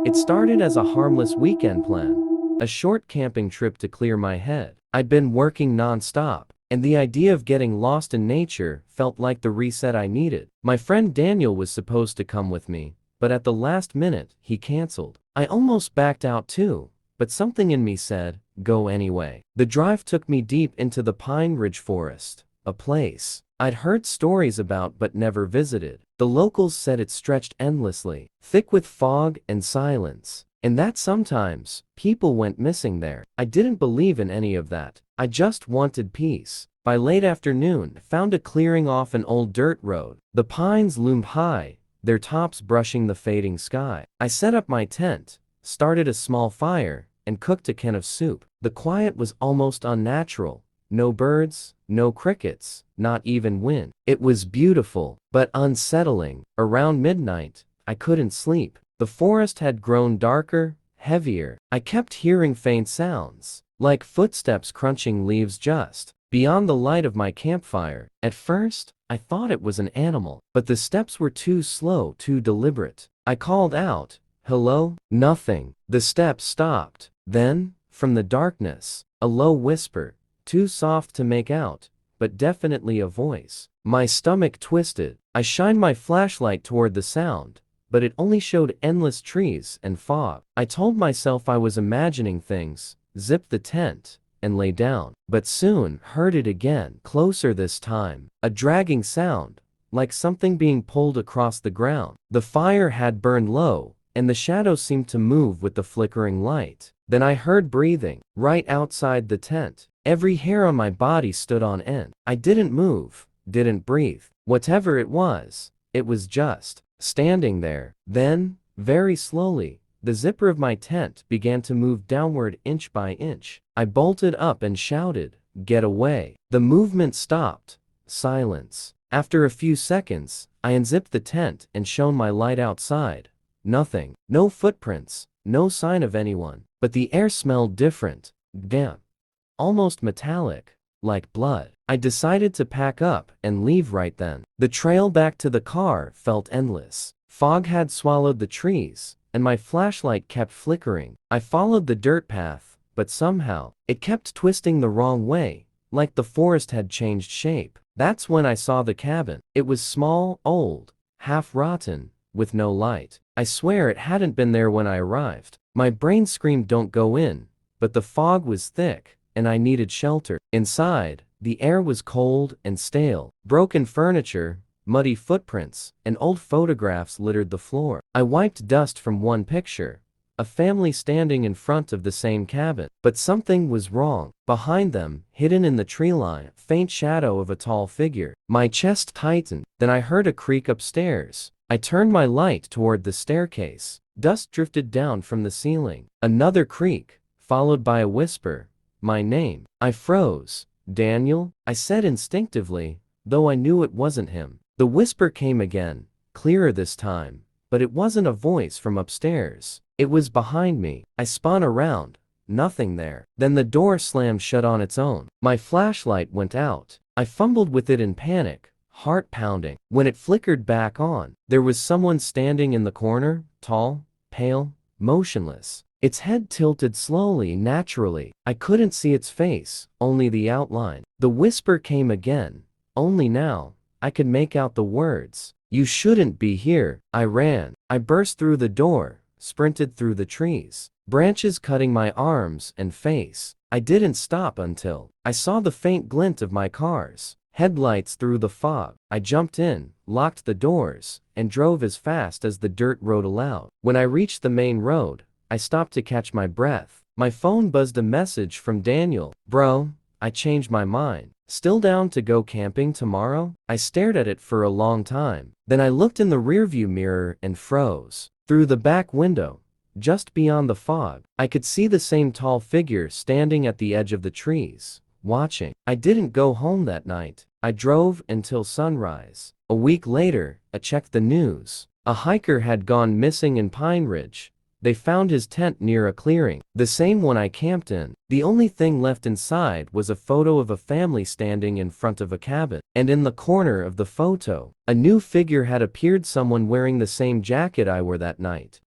It started as a harmless weekend plan, a short camping trip to clear my head. I'd been working non-stop, and the idea of getting lost in nature felt like the reset I needed. My friend Daniel was supposed to come with me, but at the last minute, he canceled. I almost backed out too, but something in me said, go anyway. The drive took me deep into the Pine Ridge Forest, a place I'd heard stories about but never visited. The locals said it stretched endlessly, thick with fog and silence, and that sometimes people went missing there. I didn't believe in any of that. I just wanted peace. By late afternoon, I found a clearing off an old dirt road. The pines loomed high, their tops brushing the fading sky. I set up my tent, started a small fire, and cooked a can of soup. The quiet was almost unnatural. No birds, no crickets, not even wind. It was beautiful, but unsettling. Around midnight, I couldn't sleep. The forest had grown darker, heavier. I kept hearing faint sounds, like footsteps crunching leaves just beyond the light of my campfire. At first, I thought it was an animal, but the steps were too slow, too deliberate. I called out, "Hello?" Nothing. The steps stopped. Then, from the darkness, a low whisper, too soft to make out, but definitely a voice. My stomach twisted. I shined my flashlight toward the sound, but it only showed endless trees and fog. I told myself I was imagining things, zipped the tent, and lay down. But soon, heard it again, closer this time. A dragging sound, like something being pulled across the ground. The fire had burned low, and the shadows seemed to move with the flickering light. Then I heard breathing, right outside the tent. Every hair on my body stood on end. I didn't move, didn't breathe. Whatever it was just standing there. Then, very slowly, the zipper of my tent began to move downward inch by inch. I bolted up and shouted, "Get away." The movement stopped. Silence. After a few seconds, I unzipped the tent and shone my light outside. Nothing. No footprints, no sign of anyone. But the air smelled different, damp, almost metallic, like blood. I decided to pack up and leave right then. The trail back to the car felt endless. Fog had swallowed the trees, and my flashlight kept flickering. I followed the dirt path, but somehow, it kept twisting the wrong way, like the forest had changed shape. That's when I saw the cabin. It was small, old, half rotten, with no light. I swear it hadn't been there when I arrived. My brain screamed, "Don't go in," but the fog was thick, and I needed shelter. Inside, the air was cold and stale. Broken furniture, muddy footprints, and old photographs littered the floor. I wiped dust from one picture, a family standing in front of the same cabin. But something was wrong. Behind them, hidden in the tree line, faint shadow of a tall figure. My chest tightened. Then I heard a creak upstairs. I turned my light toward the staircase. Dust drifted down from the ceiling. Another creak, followed by a whisper, my name. I froze. "Daniel?" I said instinctively, though I knew it wasn't him. The whisper came again, clearer this time, but it wasn't a voice from upstairs. It was behind me. I spun around. Nothing there. Then the door slammed shut on its own. My flashlight went out. I fumbled with it in panic, heart pounding. When it flickered back on, there was someone standing in the corner, tall, pale, motionless. Its head tilted slowly, naturally. I couldn't see its face, only the outline. The whisper came again, only now, I could make out the words. "You shouldn't be here." I ran. I burst through the door, sprinted through the trees, branches cutting my arms and face. I didn't stop until I saw the faint glint of my car's headlights through the fog. I jumped in, locked the doors, and drove as fast as the dirt road allowed. When I reached the main road, I stopped to catch my breath. My phone buzzed a message from Daniel. "Bro, I changed my mind. Still down to go camping tomorrow?" I stared at it for a long time. Then I looked in the rearview mirror and froze. Through the back window, just beyond the fog, I could see the same tall figure standing at the edge of the trees, watching. I didn't go home that night. I drove until sunrise. A week later, I checked the news. A hiker had gone missing in Pine Ridge. They found his tent near a clearing, the same one I camped in. The only thing left inside was a photo of a family standing in front of a cabin. And in the corner of the photo, a new figure had appeared, someone wearing the same jacket I wore that night.